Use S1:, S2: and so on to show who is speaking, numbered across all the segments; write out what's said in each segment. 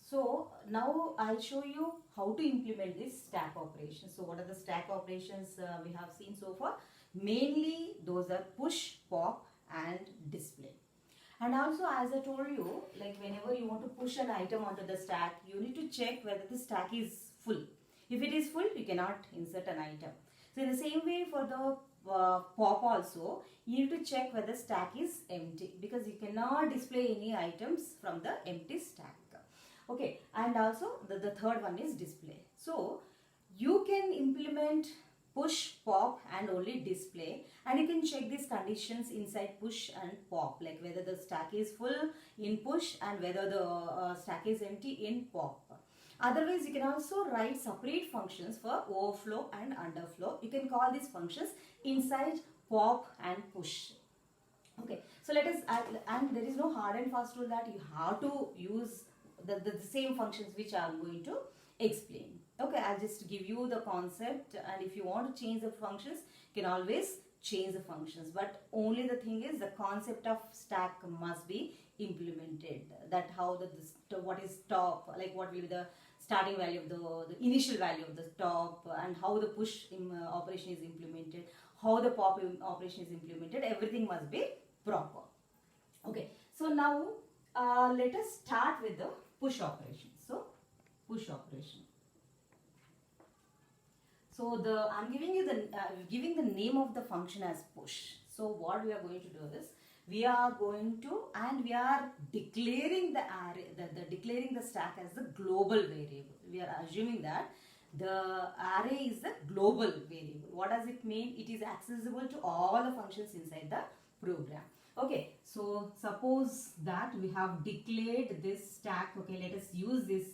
S1: So now I'll show you how to implement this stack operation. So what are the stack operations we have seen so far? Mainly those are push, pop and display. And also, as I told you, like whenever you want to push an item onto the stack, you need to check whether the stack is full. If it is full, you cannot insert an item. So in the same way for the pop also, you need to check whether stack is empty, because you cannot display any items from the empty stack. Okay, and also the third one is display. So you can implement push, pop and only display, and you can check these conditions inside push and pop, like whether the stack is full in push and whether the stack is empty in pop. Otherwise, you can also write separate functions for overflow and underflow. You can call these functions inside pop and push. Okay, so let us, and there is no hard and fast rule that you have to use the same functions which I am going to explain. Okay, I'll just give you the concept, and if you want to change the functions, you can always change the functions. But only the thing is, the concept of stack must be implemented. That how what is top, like what will be the starting value of the initial value of the top, and how the push operation is implemented, how the pop operation is implemented, everything must be proper. Okay, so now let us start with the push operation. So push operation. So I'm giving you giving the name of the function as push. So what we are going to do is, we are going to, and we are declaring the array, declaring the stack as the global variable. We are assuming that the array is the global variable. What does it mean? It is accessible to all the functions inside the program. Okay, so suppose that we have declared this stack. Okay, let us use this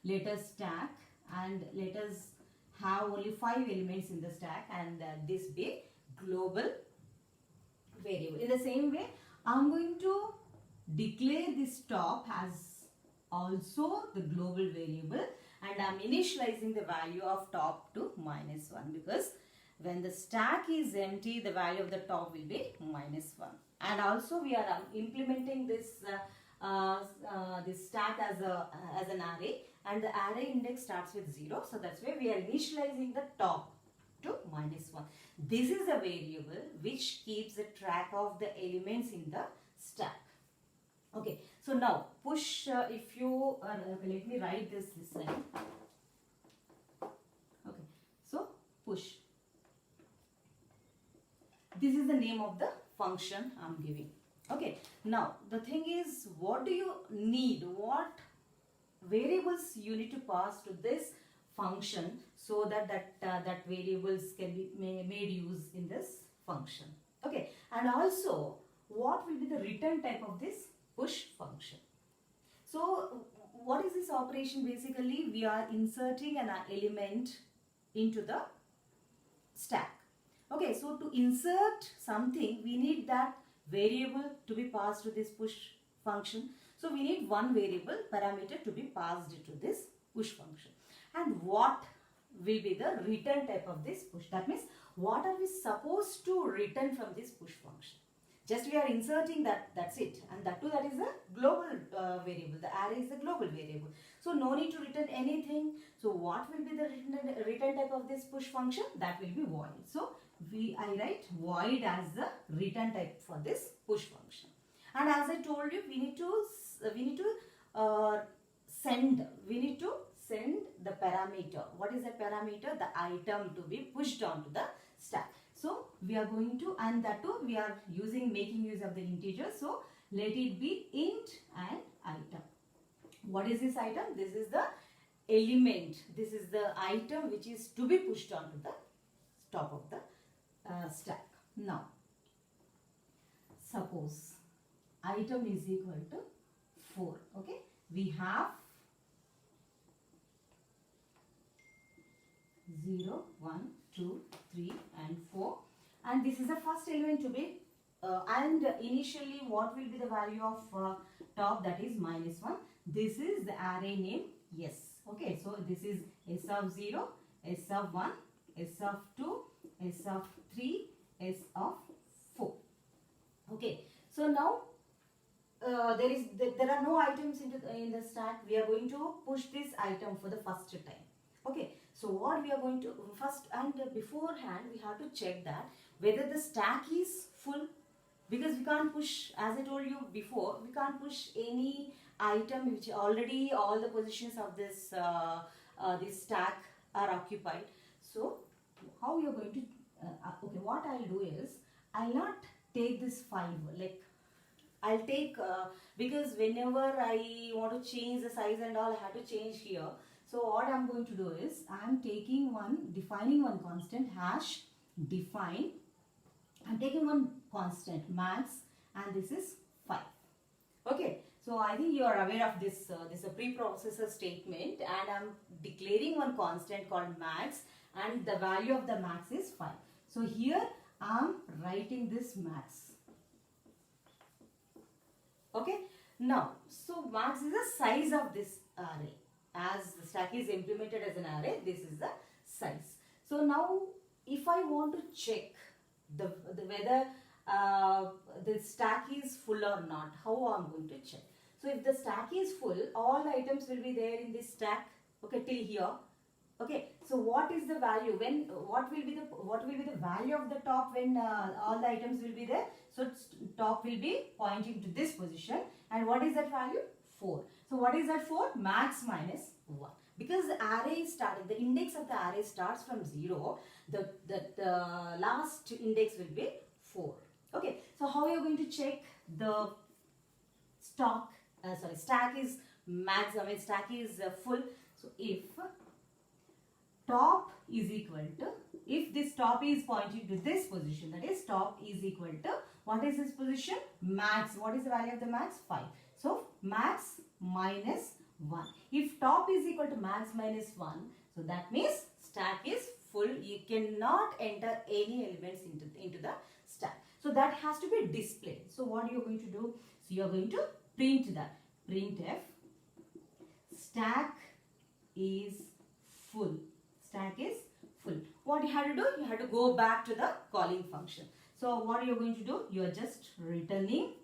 S1: letter stack, and let us have only 5 elements in the stack, and this be global variable. In the same way, I am going to declare this top as also the global variable, and I am initializing the value of top to -1, because when the stack is empty, the value of the top will be -1. And also we are implementing this this stack as an array, and the array index starts with 0. So that's why we are initializing the top to -1. This is a variable which keeps a track of the elements in the stack. Okay, so now push, if you let me write this line. Okay, so push. This is the name of the function I'm giving. Okay, now the thing is, what do you need? What variables you need to pass to this function so that that variables can be made use in this function. Okay, and also what will be the return type of this push function? So what is this operation? Basically, we are inserting an element into the stack. Okay, so to insert something, we need that variable to be passed to this push function. So we need one variable parameter to be passed to this push function. And what will be the return type of this push? That means, what are we supposed to return from this push function? Just we are inserting that, that's it. And that too, that is a global variable. The array is a global variable. So no need to return anything. So what will be the return type of this push function? That will be void. So I write void as the return type for this push function. And as I told you, we need to send the parameter. What is the parameter? The item to be pushed onto the stack. So we are going to, and that too we are making use of the integer. So let it be int and item. What is this item? This is the element. This is the item which is to be pushed onto the top of the stack. Now, suppose item is equal to 4. Okay, we have 0, 1, 2, 3 and 4, and this is the first element to be and initially what will be the value of top? That is -1. This is the array name S. Okay, so this is S of 0, S of 1, S of 2, S of 3, S of 4. Okay, so now there are no items in the stack, we are going to push this item for the first time. Okay, so what we are going to first, and beforehand we have to check that whether the stack is full, because we can't push, as I told you before, we can't push any item which already all the positions of this stack are occupied. So how you are going to okay, what I'll do is I'll not take this 5, like I'll take because whenever I want to change the size and all, I have to change here. So what I'm going to do is I'm defining one constant hash define. I'm taking one constant max, and this is 5. Okay, so I think you are aware of this. This is a preprocessor statement, and I'm declaring one constant called max, and the value of the max is 5. So here I'm writing this max. Okay, now so max is the size of this array. As the stack is implemented as an array, this is the size. So now if I want to check whether the stack is full or not, how I'm going to check? So if the stack is full, all the items will be there in this stack, okay, till here. Okay, so what is the value when what will be the value of the top when all the items will be there? So top will be pointing to this position, and what is that value? 4. So what is that 4? Max minus 1. Because the array is starting, the index of the array starts from 0, the last index will be 4. Okay, so how you are going to check the stack is max, I mean stack is full. So if top is equal to, if this top is pointing to this position, that is top is equal to, what is this position? Max. What is the value of the max? 5. So max minus 1. If top is equal to max minus 1, so that means stack is full. You cannot enter any elements into the stack. So that has to be displayed. So what are you going to do? So you are going to print that. Printf stack is full. Stack is full. What you have to do? You have to go back to the calling function. So what are you going to do? You are just returning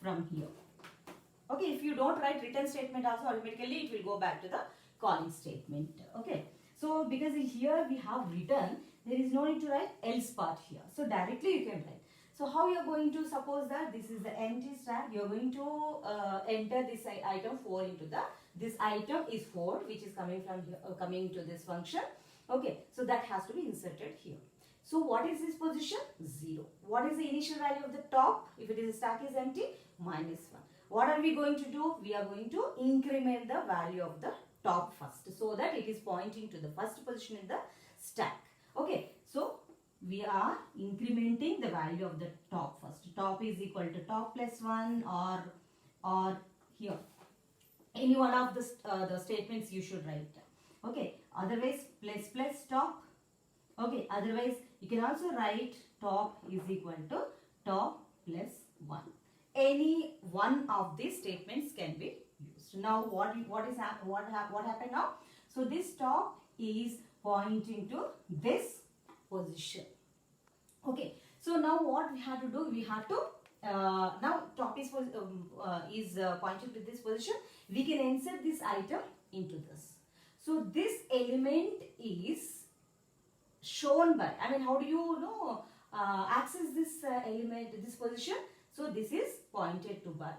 S1: from here. Okay, if you don't write return statement also, automatically it will go back to the calling statement. Okay, so because here we have return, there is no need to write else part here. So directly you can write. So how you are going to, suppose that this is the empty stack, you are going to enter this item 4 into this item is 4, which is coming from here, coming to this function. Okay, so that has to be inserted here. So what is this position? 0. What is the initial value of the top? If it is stack is empty, minus 1. What are we going to do? We are going to increment the value of the top first, so that it is pointing to the first position in the stack. Okay, so we are incrementing the value of the top first. Top is equal to top plus 1, or here any one of the statements you should write. Okay, otherwise plus top. Okay, otherwise you can also write top is equal to top plus 1. Any one of these statements can be used. Now what happened now? So this top is pointing to this position. Okay, so now what we have to do? We have to now top is pointing to this position. We can insert this item into this. So this element is shown by, I mean, how do you know access this element, this position? So this is pointed to by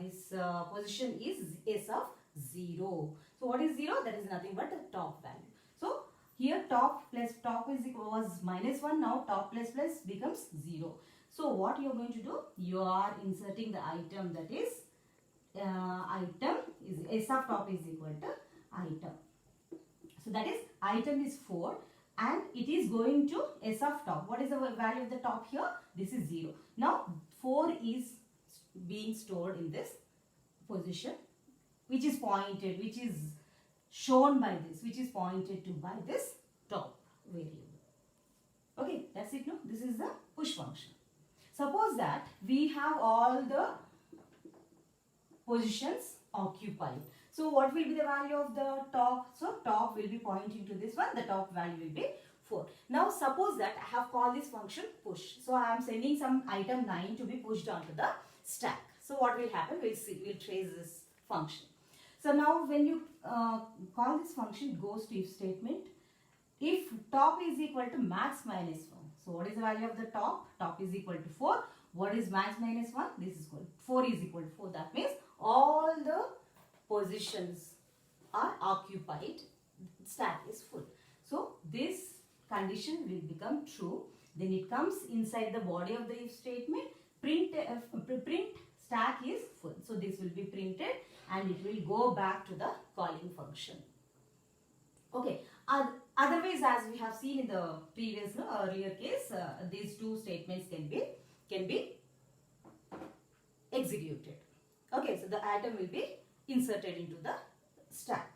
S1: this position is s of 0. So what is 0? That is nothing but the top value. So here top plus top is equal was minus 1. Now top plus plus becomes 0. So what you are going to do? You are inserting the item, that is item is s of top is equal to item. So that is item is 4. And it is going to s of top. What is the value of the top here? This is 0. Now 4 is being stored in this position, which is pointed, which is shown by this, which is pointed to by this top variable. Okay, that's it. No, this is the push function. Suppose that we have all the positions occupied. So what will be the value of the top? So top will be pointing to this one. The top value will be 4. Now suppose that I have called this function push. So I am sending some item 9 to be pushed onto the stack. So what will happen? We'll see. We'll trace this function. So now when you call this function, it goes to if statement. If top is equal to max minus 1. So what is the value of the top? Top is equal to 4. What is max minus 1? This is equal to 4 is equal to 4. That means all the positions are occupied. Stack is full. So this condition will become true. Then it comes inside the body of the if statement. Print stack is full. So this will be printed and it will go back to the calling function. Okay. Otherwise, as we have seen in the previous earlier case, these two statements can be executed. Okay, so the item will be inserted into the stack.